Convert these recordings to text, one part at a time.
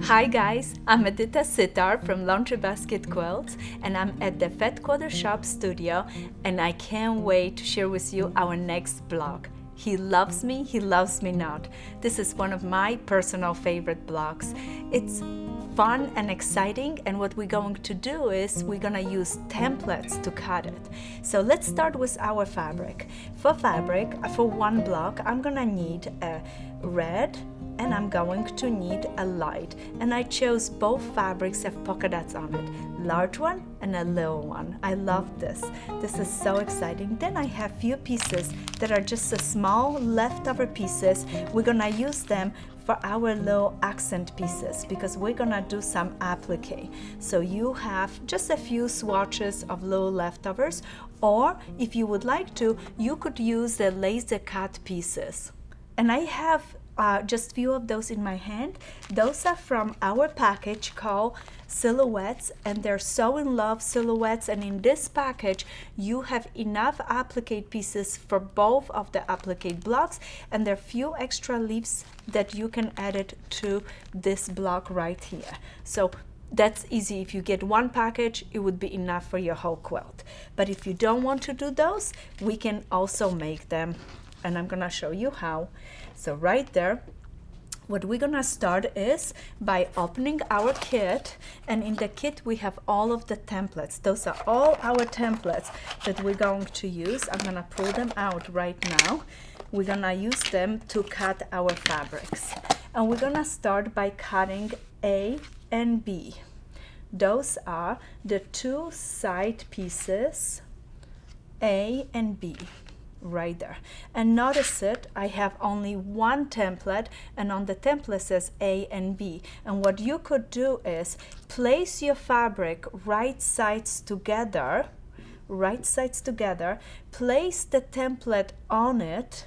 Hi guys, I'm Edyta Sitar from Laundry Basket Quilts and I'm at the Fat Quarter Shop studio and I can't wait to share with you our next blog. He loves me not. This is one of my personal favorite blogs. It's fun and exciting, and what we're going to do is we're gonna use templates to cut it. So let's start with our fabric. For one block, I'm gonna need a red and I'm going to need a light, and I chose both fabrics have polka dots on it, large one and a little one. I love this. This is so exciting. Then I have few pieces that are just a small leftover pieces. We're gonna use them for our little accent pieces because we're gonna do some applique. So you have just a few swatches of little leftovers, or if you would like to, you could use the laser cut pieces. And I have just few of those in my hand. Those are from our package called Silhouettes, and they're Sew in Love Silhouettes, and in this package you have enough applique pieces for both of the applique blocks, and there are few extra leaves that you can add it to this block right here. So that's easy. If you get one package, it would be enough for your whole quilt. But if you don't want to do those, we can also make them, and I'm gonna show you how. So right there, what we're gonna start is by opening our kit, and in the kit we have all of the templates. Those are all our templates that we're going to use. I'm gonna pull them out right now. We're gonna use them to cut our fabrics, and we're gonna start by cutting A and B. Those are the two side pieces, A and B. Right there. And notice it, I have only one template, and on the template says A and B. And what you could do is place your fabric right sides together, place the template on it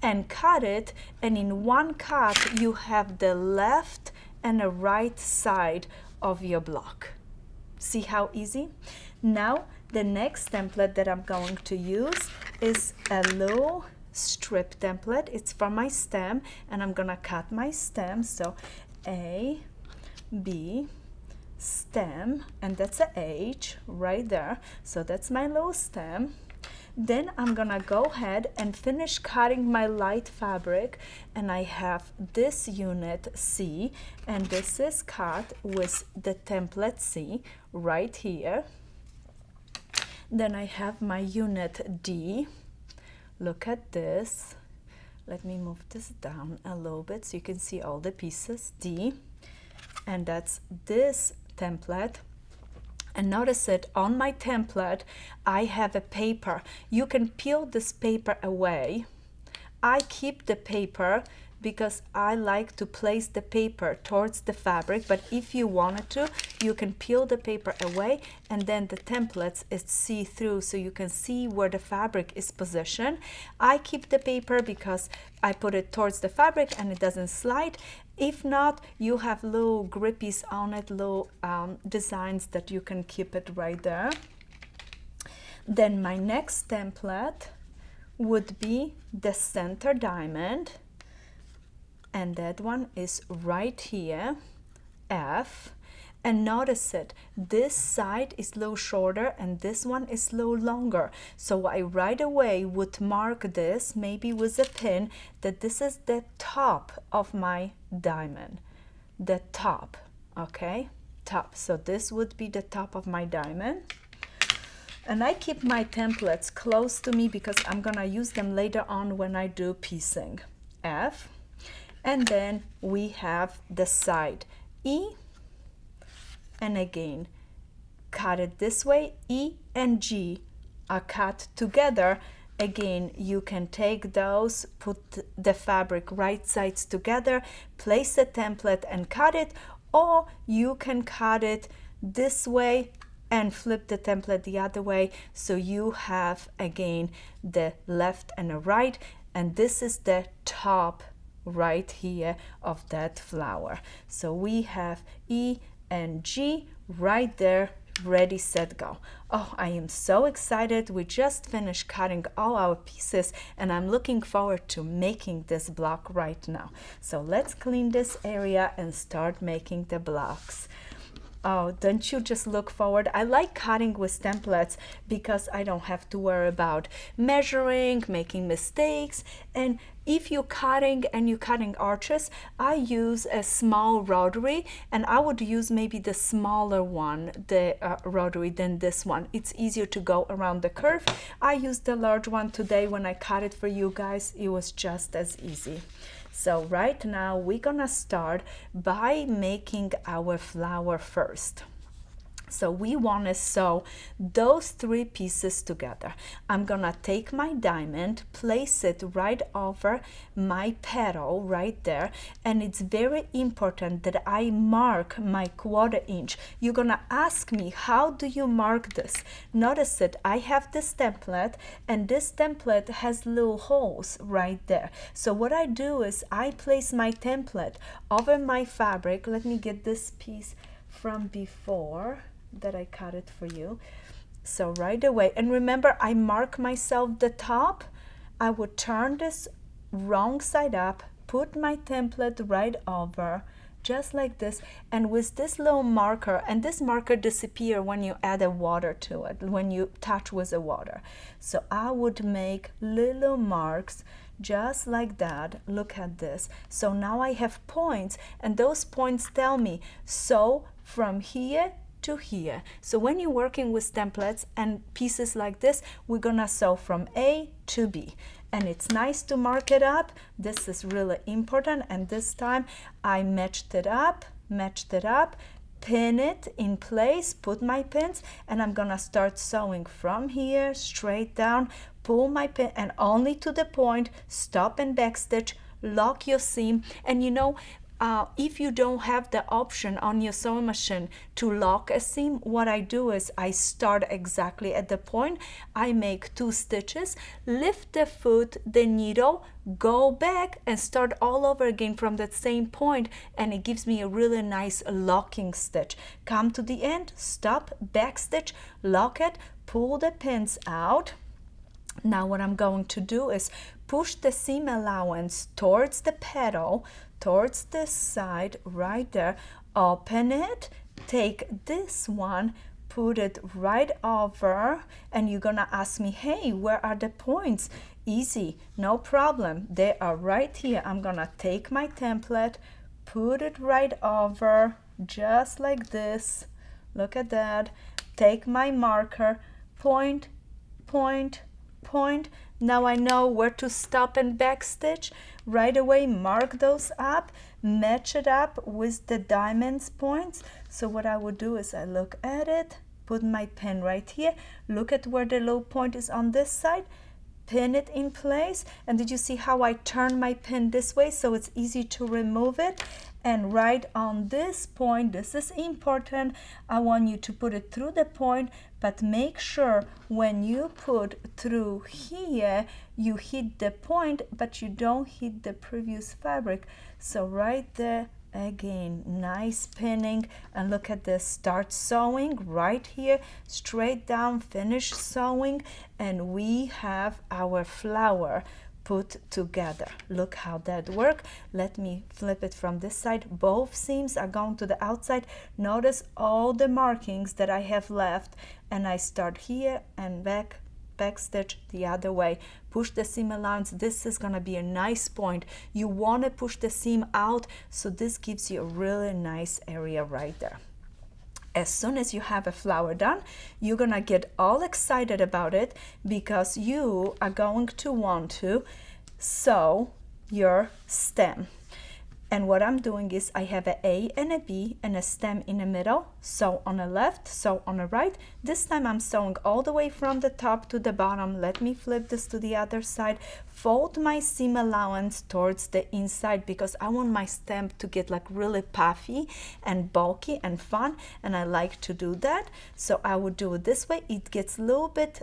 and cut it, and in one cut you have the left and the right side of your block. See how easy? Now the next template that I'm going to use is a little strip template. It's from my stem, and I'm gonna cut my stem. So A, B, stem, and that's a H right there. So that's my little stem. Then I'm gonna go ahead and finish cutting my light fabric, and I have this unit C, and this is cut with the template C right here. Then I have my unit D. Look at this. Let me move this down a little bit so you can see all the pieces. D. And that's this template. And notice it, on my template, I have a paper. You can peel this paper away. I keep the paper because I like to place the paper towards the fabric, but if you wanted to, you can peel the paper away, and then the templates is see-through, so you can see where the fabric is positioned. I keep the paper because I put it towards the fabric and it doesn't slide. If not, you have little grippies on it, little designs that you can keep it right there. Then my next template would be the center diamond, and that one is right here, F. And notice it, this side is a little shorter and this one is a little longer. So I right away would mark this, maybe with a pin, that this is the top of my diamond. The top, okay? Top. So this would be the top of my diamond. And I keep my templates close to me because I'm gonna use them later on when I do piecing. F. And then we have the side E, and again cut it this way. E and G are cut together. Again, you can take those, put the fabric right sides together, place the template and cut it, or you can cut it this way and flip the template the other way, so you have again the left and the right, and this is the top right here of that flower. So we have E and G right there ready, set, go. Oh, I am so excited. We just finished cutting all our pieces and I'm looking forward to making this block right now. So let's clean this area and start making the blocks. Oh, don't you just look forward? I like cutting with templates because I don't have to worry about measuring, making mistakes. And if you're cutting and you're cutting arches, I use a small rotary, and I would use maybe the smaller one, the rotary, than this one. It's easier to go around the curve. I used the large one today when I cut it for you guys. It was just as easy. So right now we're gonna start by making our flower first. So we want to sew those 3 pieces together. I'm gonna take my diamond, place it right over my petal right there, and it's very important that I mark my 1/4 inch. You're gonna ask me, how do you mark this? Notice it, I have this template, and this template has little holes right there. So what I do is I place my template over my fabric. Let me get this piece from before that I cut it for you. So right away, and remember, I mark myself the top. I would turn this wrong side up, put my template right over, just like this, and with this little marker, and this marker disappear when you add a water to it, when you touch with the water. So I would make little marks just like that. Look at this. So now I have points, and those points tell me, so from here to here. So when you're working with templates and pieces like this, we're gonna sew from A to B. And it's nice to mark it up. This is really important. And this time I matched it up, pin it in place, put my pins, and I'm gonna start sewing from here straight down, pull my pin, and only to the point, stop and backstitch, lock your seam. And you know, if you don't have the option on your sewing machine to lock a seam, what I do is I start exactly at the point. I make 2 stitches, lift the foot, the needle, go back and start all over again from that same point, and it gives me a really nice locking stitch. Come to the end, stop, backstitch, lock it, pull the pins out. Now what I'm going to do is push the seam allowance towards the petal, towards this side right there, open it, take this one, put it right over, and you're gonna ask me, hey, where are the points? Easy, no problem, they are right here. I'm gonna take my template, put it right over, just like this. Look at that. Take my marker, point, point, point. Now I know where to stop and backstitch. Right away, mark those up, match it up with the diamonds points. So what I would do is I look at it, put my pin right here, look at where the low point is on this side, pin it in place. And did you see how I turn my pin this way so it's easy to remove it? And right on this point, this is important, I want you to put it through the point, but make sure when you put through here, you hit the point, but you don't hit the previous fabric. So right there, again, nice pinning, and look at this, start sewing right here, straight down, finish sewing, and we have our flower put together. Look how that worked. Let me flip it from this side. Both seams are going to the outside. Notice all the markings that I have left, and I start here and back stitch the other way. Push the seam allowance. This is gonna be a nice point. You want to push the seam out, so this gives you a really nice area right there. As soon as you have a flower done, you're gonna get all excited about it because you are going to want to sew your stem. And what I'm doing is I have an A and a B and a stem in the middle. Sew on the left, sew on the right. This time I'm sewing all the way from the top to the bottom. Let me flip this to the other side. Fold my seam allowance towards the inside because I want my stem to get like really puffy and bulky and fun, and I like to do that. So I would do it this way. It gets a little bit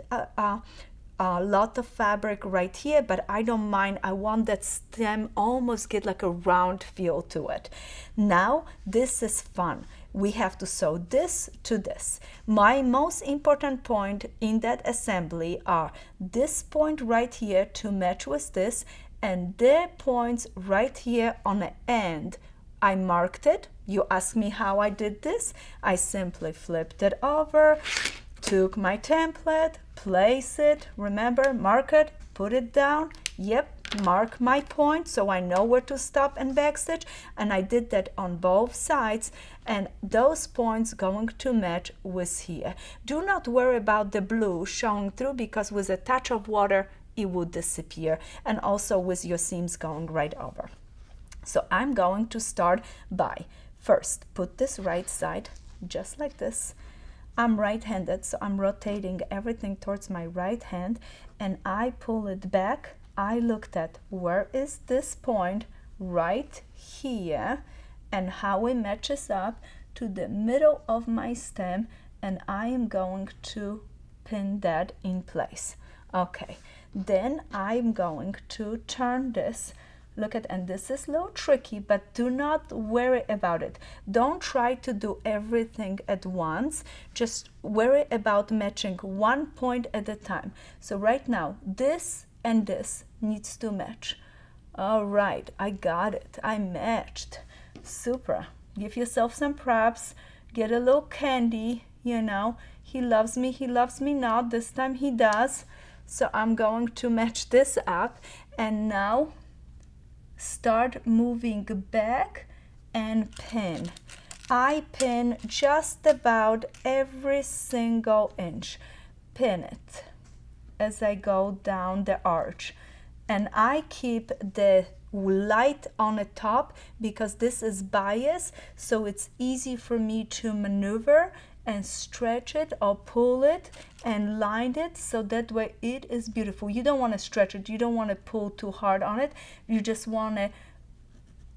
a lot of fabric right here, but I don't mind. I want that stem almost get like a round feel to it. Now this is fun. We have to sew this to this. My most important point in that assembly are this point right here to match with this, and the points right here on the end. I marked it. You ask me how I did this. I simply flipped it over, took my template, place it, remember, mark it, put it down, yep, mark my point so I know where to stop and backstitch, and I did that on both sides, and those points going to match with here. Do not worry about the blue showing through, because with a touch of water it would disappear, and also with your seams going right over. So I'm going to start by first put this right side just like this. I'm right-handed, so I'm rotating everything towards my right hand, and I pull it back. I looked at where is this point right here and how it matches up to the middle of my stem, and I am going to pin that in place. Okay, then I'm going to turn this. Look at, and this is a little tricky, but do not worry about it. Don't try to do everything at once. Just worry about matching one point at a time. So right now, this and this needs to match. All right, I got it. I matched. Super. Give yourself some props. Get a little candy, you know. He loves me not. This time he does. So I'm going to match this up, and now start moving back and pin. I pin just about every single inch. Pin it as I go down the arch, and I keep the light on the top because this is bias, so it's easy for me to maneuver and stretch it or pull it and line it, so that way it is beautiful. You don't want to stretch it, you don't want to pull too hard on it, you just want to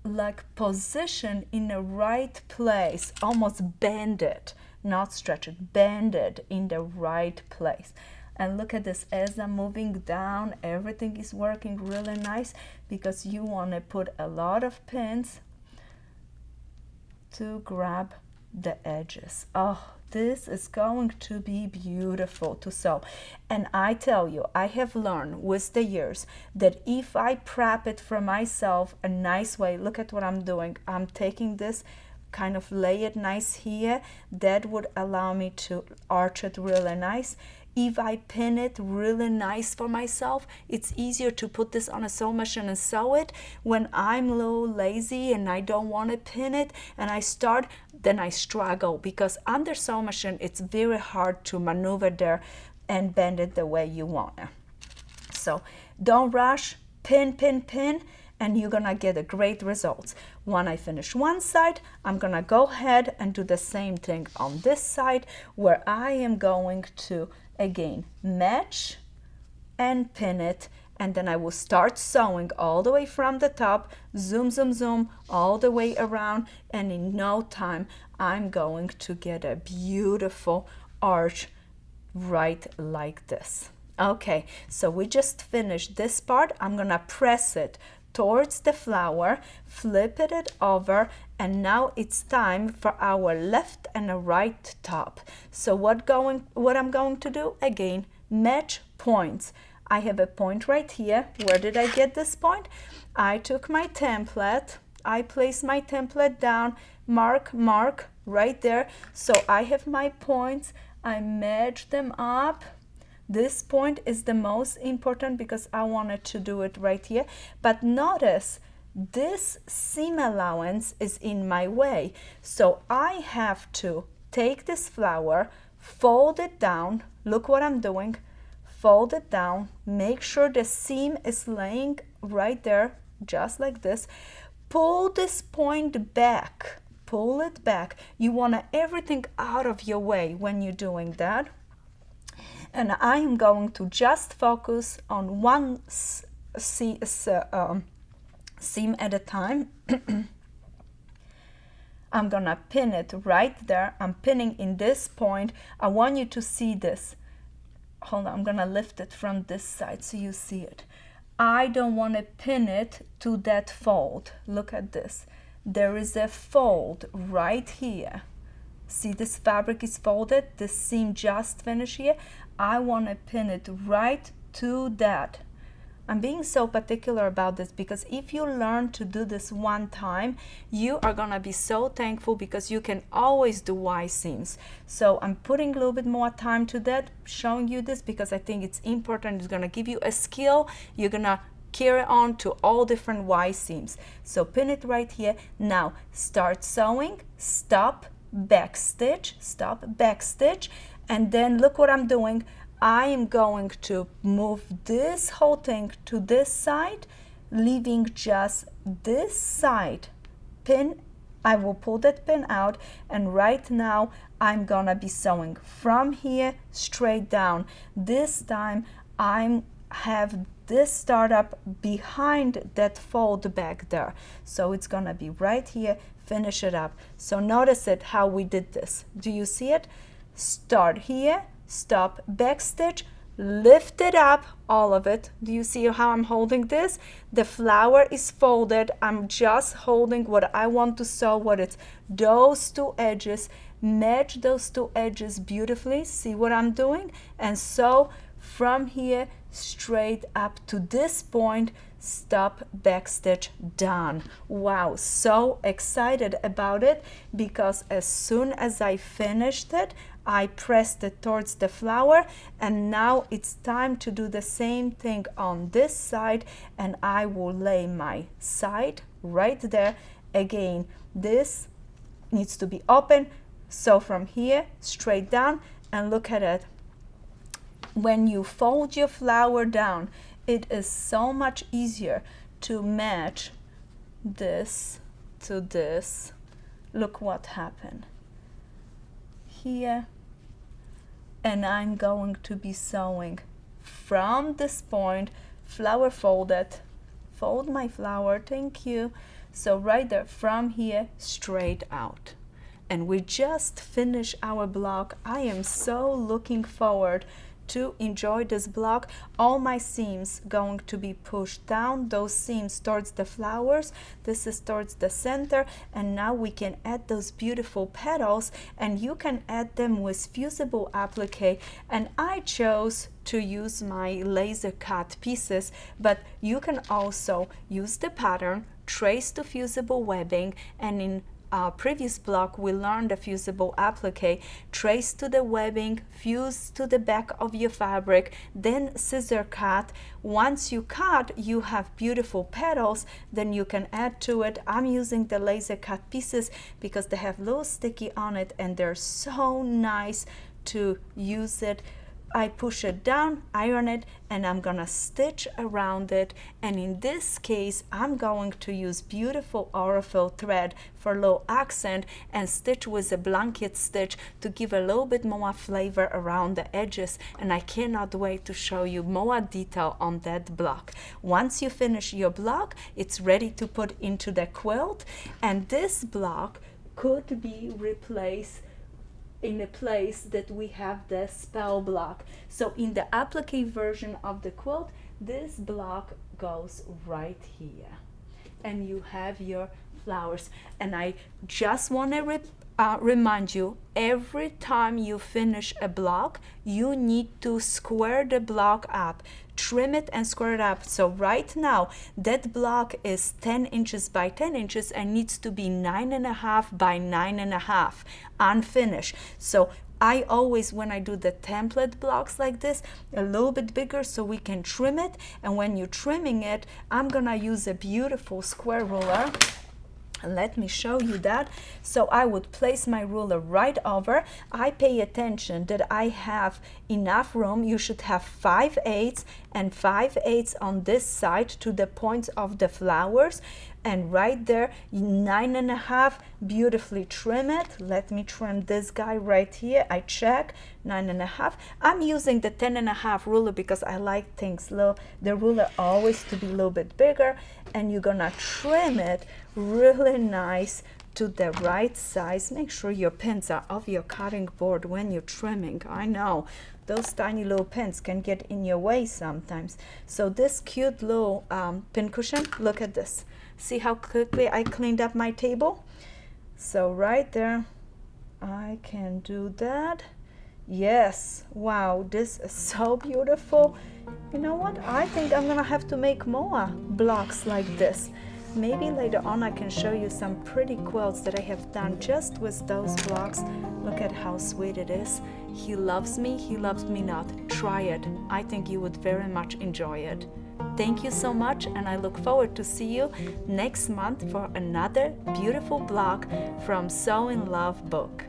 like position in the right place, almost bend it, not stretch it, bend it in the right place. And look at this, as I'm moving down, everything is working really nice, because you want to put a lot of pins to grab the edges. Oh, this is going to be beautiful to sew. And I tell you, I have learned with the years that if I prep it for myself a nice way, look at what I'm doing. I'm taking this, kind of lay it nice here. That would allow me to arch it really nice. If I pin it really nice for myself, it's easier to put this on a sewing machine and sew it. When I'm a little lazy and I don't want to pin it and I start, then I struggle, because under sewing machine it's very hard to maneuver there and bend it the way you want it. So don't rush, pin, pin, pin, and you're gonna get a great results. When I finish one side, I'm gonna go ahead and do the same thing on this side, where I am going to again match and pin it, and then I will start sewing all the way from the top, zoom, zoom, zoom, all the way around, and in no time I'm going to get a beautiful arch right like this. Okay, so we just finished this part. I'm gonna press it towards the flower, flip it over, and now it's time for our left and a right top. So what I'm going to do, again, match points. I have a point right here. Where did I get this point? I took my template, I placed my template down, mark, mark right there. So I have my points, I match them up. This point is the most important because I wanted to do it right here. But notice this seam allowance is in my way. So I have to take this flower, fold it down. Look what I'm doing. Fold it down. Make sure the seam is laying right there, just like this. Pull this point back. Pull it back. You want everything out of your way when you're doing that. And I am going to just focus on one seam at a time. I'm gonna pin it right there. I'm pinning in this point. I want you to see this. hold on, I'm gonna lift it from this side so you see it. I don't want to pin it to that fold. Look at this. There is a fold right here. See, this fabric is folded, this seam just finished here. I want to pin it right to that. I'm being so particular about this because if you learn to do this one time, you are gonna be so thankful because you can always do Y seams. So I'm putting a little bit more time to that, showing you this because I think it's important. It's gonna give you a skill. You're gonna carry on to all different Y seams. So pin it right here. Now start sewing, stop, back stitch, stop, back stitch, and then look what I'm doing. I am going to move this whole thing to this side, leaving just this side pin. I will pull that pin out, and right now I'm gonna be sewing from here straight down. This time I have this start up behind that fold back there, so it's gonna be right here. Finish it up. So notice it how we did this. Do you see it? Start here, stop, back stitch, lift it up, all of it. Do you see how I'm holding this? The flower is folded. I'm just holding what I want to sew, what it's those two edges. Match those two edges beautifully. See what I'm doing? And sew from here straight up to this point. Stop, back stitch, done. Wow, so excited about it because as soon as I finished it, I pressed it towards the flower, and now it's time to do the same thing on this side, and I will lay my side right there. Again, this needs to be open, so from here straight down, and look at it. When you fold your flower down, it is so much easier to match this to this. Look what happened here. And I'm going to be sewing from this point, flower folded, fold my flower, thank you. So right there, from here straight out. And we just finished our block. I am so looking forward to enjoy this block. All my seams going to be pushed down, those seams towards the flowers. This is towards the center, and now we can add those beautiful petals, and you can add them with fusible applique. And I chose to use my laser cut pieces, but you can also use the pattern, trace to fusible webbing, and in our previous block we learned the fusible applique. Trace to the webbing, fuse to the back of your fabric, then scissor cut. Once you cut, you have beautiful petals, then you can add to it. I'm using the laser cut pieces because they have a little sticky on it and they're so nice to use it. I push it down, iron it, and I'm gonna stitch around it. And in this case, I'm going to use beautiful Aurifil thread for a little accent and stitch with a blanket stitch to give a little bit more flavor around the edges. And I cannot wait to show you more detail on that block. Once you finish your block, it's ready to put into the quilt. And this block could be replaced in a place that we have the spell block. So in the applique version of the quilt, this block goes right here and you have your flowers. And I just want to remind you, every time you finish a block, you need to square the block up, trim it and square it up. So right now that block is 10 inches by 10 inches and needs to be 9.5 by 9.5 unfinished. So I always, when I do the template blocks like this, a little bit bigger so we can trim it. And when you're trimming it, I'm gonna use a beautiful square ruler. Let me show you that. So I would place my ruler right over. I pay attention that I have enough room. You should have 5/8 and 5/8 on this side to the points of the flowers. And right there, 9.5, beautifully trim it. Let me trim this guy right here. I check 9.5. I'm using the 10.5 ruler because I like things low. The ruler always to be a little bit bigger, and you're gonna trim it really nice to the right size. Make sure your pins are off your cutting board when you're trimming. I know those tiny little pins can get in your way sometimes. So this cute little pin cushion, look at this. See how quickly I cleaned up my table? So right there, I can do that. Yes, wow, this is so beautiful. You know what? I think I'm gonna have to make more blocks like this. Maybe later on I can show you some pretty quilts that I have done just with those blocks. Look at how sweet it is. He loves me not. Try it. I think you would very much enjoy it. Thank you so much, and I look forward to see you next month for another beautiful block from Sew in Love book.